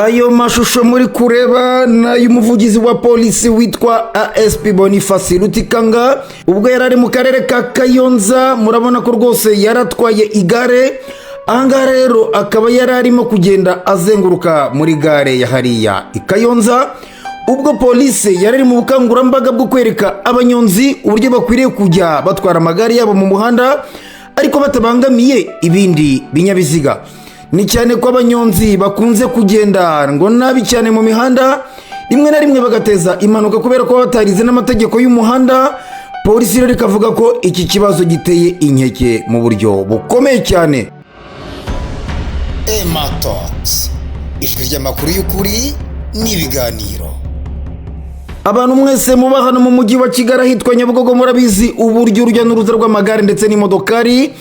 Ayo mashusho muri kureba na y'umuvugizi wa polisi witwa ASP Boniface Rutikanga ubwo yarari mu karere ka Kayonza. Murabona ko rwose yaratwaye igare, ahangaha rero akaba yararimo kugenda azenguruka muri gare ya hariya i Kayonza, ubwo polisi yarari mu bukangurambaga bwo kwereka abanyonzi uburyo bakwiriye kujya batwara amagare yabo mu muhanda ariko batabangamiye ibindi binyabiziga. Ni cyane ko abanyonzi bakunze kugenda ngo nabi cyane mu mihanda, rimwe na rimwe bagateza impanuka kubera ko batarize n'amategeko y'umuhanda. Polisi rero ikavuga ko iki kibazo giteye inkeke mu buryo bukomeye cyane. Talks, ijwi ry'amakuru y'ukuri n'ibiganiro. Abantu mwese muba hano mu mujyi wa Kigali ahitwa Nyabugogo murabizi uburyo urujya n'uruza rw'amagare ndetse n'imodokari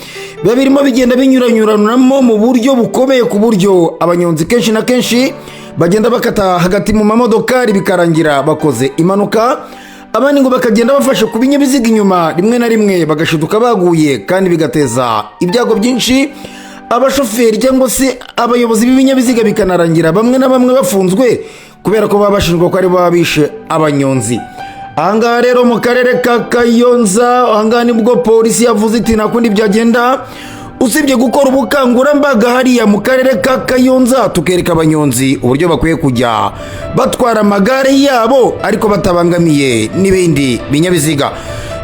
babirimo bigenda binyuranyuranamo mu buryo bukomeye, ku buryo abanyonzi kenshi na kenshi bagenda bakata hagati mu mamodokari bikarangira bakoze impanuka, abandi ngo bakagenda bafashe ku binyabiziga inyuma, rimwe na rimwe bagashiduka baguye kandi bigateza ibyago byinshi abashoferi cyangwa se abayobozi b'ibinyabiziga, bikanarangira bamwe na bamwe bafunzwe kubera ko baba bashinjwa ko ari baba bishe abanyonzi. Ahangaha rero mu karere ka Kayonza, ahangaha nibwo polisi yavuze iti nta kundi byagenda usibye gukora ubukangurambaga hariya mu karere ka Kayonza, tukereka abanyonzi uburyo bakwiye kujya batwara amagare yabo ariko batabangamiye n'ibindi binyabiziga.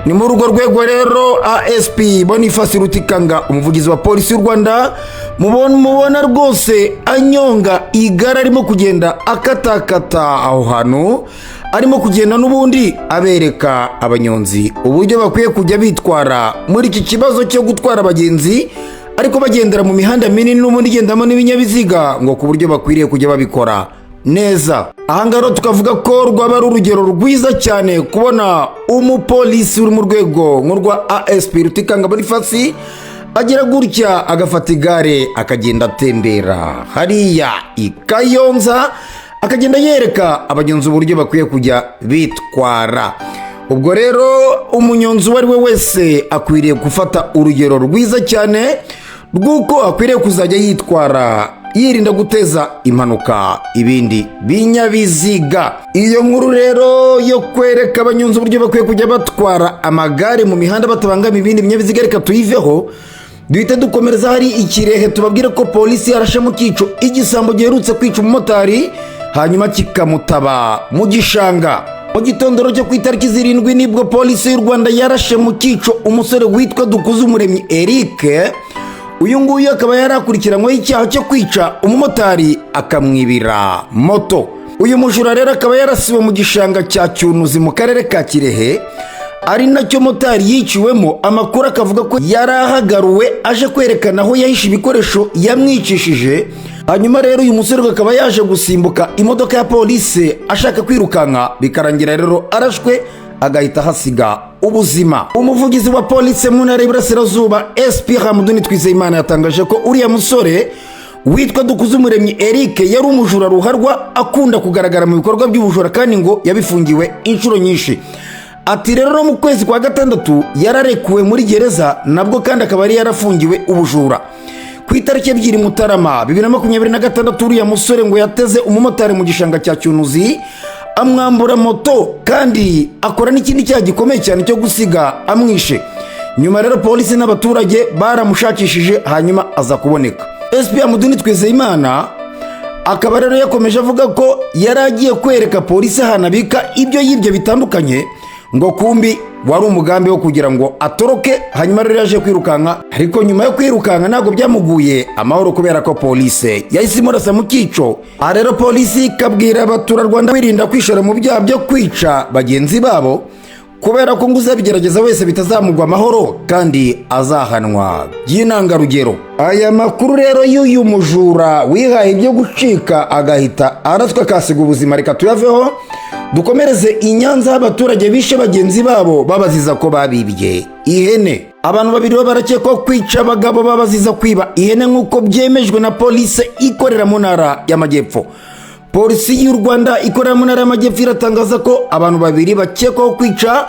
Ni muri urwo rwego rero ASP Boniface Rutikanga, umuvugizi wa polisi y'u Rwanda, mubona rwose anyonga igare arimo kugenda akatakata aho hantu, arimo kugenda n'ubundi abereka abanyonzi uburyo bakwiye kujya bitwara muri iki kibazo cyo gutwara abagenzi ariko bagendera mu mihanda minini n'ubundi igendamo n'ibinyabiziga, ngo ku buryo bakwiriye kujya babikora neza. Ahangaha tukavuga ko rwaba ari urugero rwiza cyane kubona umupolisi uri mu rwego nk'urwa ASP Rutikanga Boniface agira gutya agafata igare akagenda atembera hariya i Kayonza, akagenda yereka abanyonzi uburyo bakwiye kujya bitwara. Ubwo rero umunyonzi uwo ari we wese akwiriye gufata urugero rwiza cyane rw'uko akwiriye kuzajya yitwara yirinda guteza impanuka ibindi binyabiziga. Iyo nkuru rero yo kwereka abanyonzi uburyo bakwiye kujya batwara amagare mu mihanda batabangamiye ibindi binyabiziga reka tuyiveho, duhita dukomereza hari ikirehe tubabwire ko polisi yarashe mu cyico igisambo giherutse kwica umumotari hanyuma kikamutaba mu gishanga. Mu gitondoro cyo ku itariki 7 nibwo polisi y'u Rwanda yarashe mu cyico umusore witwa Dukuzumuremyi Eric. Uyu nguyu akaba yarakurikiranyweho icyaha cyo kwica umumotari akamwibira moto. Uyu mujura rero akaba yarasiwe mu gishanga cya Cyunuzi mu karere ka Kirehe, ari nacyo motari yiciwemo. Amakuru akavuga ko yarahagaruwe aje kwerekana aho yahishe ibikoresho yamwicishije. Hanyuma rero uyu musore akaba yaje gusimbuka imodoka ya polisi ashaka kwirukanka, bikarangira rero arashwe agahita hasiga ubuzima. Umuvugizi wa polisi mu ntara y'Iburasirazuba SP Hamduni Twizeyimana yatangaje ko uriya musore witwa Dukuzumuremyi Eric yari umujura ruharwa akunda kugaragara mu bikorwa by'ubujura kandi ngo yabifungiwe inshuro nyinshi. Ati rero mu kwezi kwa gatandatu yararekuwe muri gereza, nabwo kandi akaba ari yarafungiwe ubujura. Ku itariki 2 Mutarama 2026 uriya musore ngo yateze umumotari mu gishanga cya Cyunuzi amwambura moto kandi akora n'ikindi cyaha gikomeye cyane cyo gusiga amwishe. Nyuma rero polisi n'abaturage baramushakishije hanyuma aza kuboneka. SP Hamduni Twizeyimana akaba rero yakomeje avuga ko yaragiye kwereka polisi hanabika ibyo yibye bitandukanye, ngo kumbi wari umugambi wo kugira ngo atoroke. Hanyuma rero yaje kwirukanka, ariko nyuma yo kwirukanka ntabwo byamuguye amahoro kubera ko polisi yahise imurasa mu cyico. Aha rero polisi ikabwira abaturarwanda kwirinda kwishora mu byaha byo kwica bagenzi babo kubera ko ngo uzabigerageza wese bitazamugwa amahoro kandi azahanwa by'intangarugero. Aya makuru rero y'uyu mujura wihaye ibyo gucika agahita araswa akasiga ubuzima reka tuyaveho, dukomereze i Nyanza abaturage bishe bagenzi babo babaziza ko babibye ihene. Abantu babiri barakekwa kwica abagabo babaziza kwiba ihene nk'uko byemejwe na polisi ikorera mu ntara y'Amajyepfo. Polisi y'u Rwanda ikorera mu ntara y'Amajyepfo iratangaza ko abantu babiri bakekwaho kwica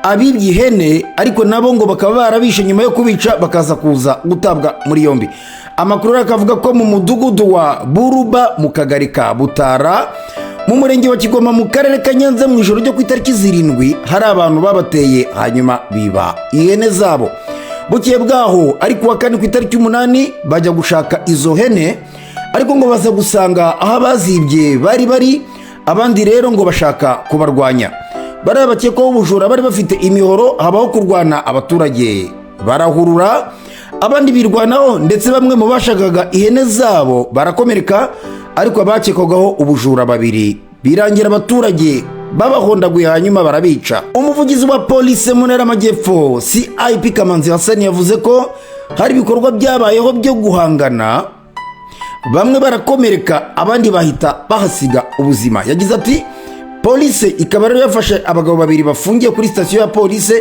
abibye ihene ariko nabo ngo bakaba barabishe nyuma yo kubica bakaza kuza gutabwa muri yombi. amakuru akavuga ko mu mudugudu wa Buruba mu kagari ka Butara mu murenge wa Kigoma mu karere ka Nyanza mu ijoro ryo ku itariki 7 hari abantu babateye hanyuma biba ihene zabo. Bukiye bwaho ari kuwa kane ku itariki 8 bajya gushaka izo hene, ariko ngo baza gusanga aho bazibye bari abandi rero ngo bashaka kubarwanya. Bari abakekwaho ubujura bari bafite imihoro, habaho kurwana, abaturage barahurura, abandi birwanaho ndetse bamwe mu bashakaga ihene zabo barakomereka, ariko abakekwagaho ubujura 2 birangira abaturage babahondaguye hanyuma barabica. Umuvugizi wa polisi mu ntara y'Amajyepfo CIP Kamanzi Hassan yavuze ko hari ibikorwa byabayeho byo guhangana, bamwe barakomereka abandi bahita bahasiga ubuzima. Yagize ati polisi ikaba rero yafashe abagabo 2 bafungiye kuri sitasiyo ya polisi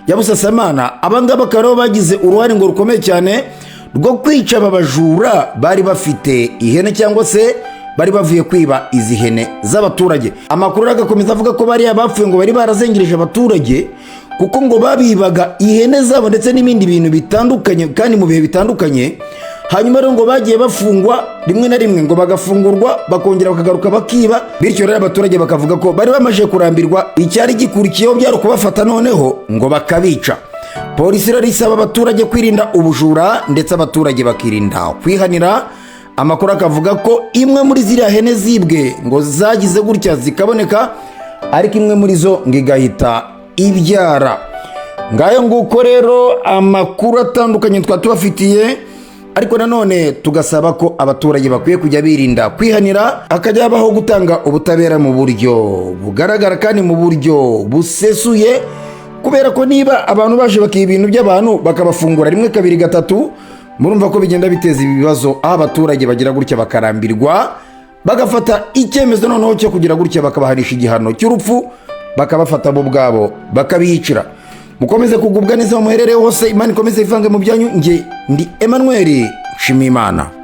ya Busasamana. Abangaba bakaba bagize uruhare ngo rukomeye cyane rwo kwica abajura bari bafite ihene cyangwa se bari bavuye kwiba izi hene z'abaturage. Amakuru agakomeza avuga ko bari abapfuye ngo bari barazengereje abaturage kuko ngo babibaga ihene zabo ndetse n'ibindi bintu bitandukanye kandi mu bihe bitandukanye. Hanyuma rero ngo bagiye bafungwa rimwe na rimwe ngo bagafungurwa bakongera bakagaruka bakiba, bityo rero abaturage bakavuga ko bari bamaje kurambirwa icyari gikurikiyeho byari kubafata noneho ngo bakabica. Polisi rero isaba abaturage kwirinda ubujura ndetse abaturage bakirinda kwihanira. Amakuru akavuga ko imwe muri ziriya hene zibwe ngo zagize gutya zikaboneka, ariko imwe muri zo ngo igahita ibyara. Ngayo nguko rero amakuru atandukanye twatubafitiye, ariko nanone tugasaba ko abaturage bakwiye kujya birinda kwihanira, akajya habaho gutanga ubutabera mu buryo bugaragara kandi mu buryo busesuye, kubera ko niba abantu baje bakiba ibintu by'abantu bakabafungura 1, 2, 3, murumva ko bigenda biteza ibibazo, aho abaturage bagira gutya bakarambirwa bagafata icyemezo noneho cyo kugira gutya bakabahanisha igihano cy'urupfu, bakabafata bo bwabo bakabiyicira. Mukomeze kugubwa neza mu muherereye hose, Imana ikomeze ivange mu byanyu. Nge ndi Emmanuel Nshimiyimana.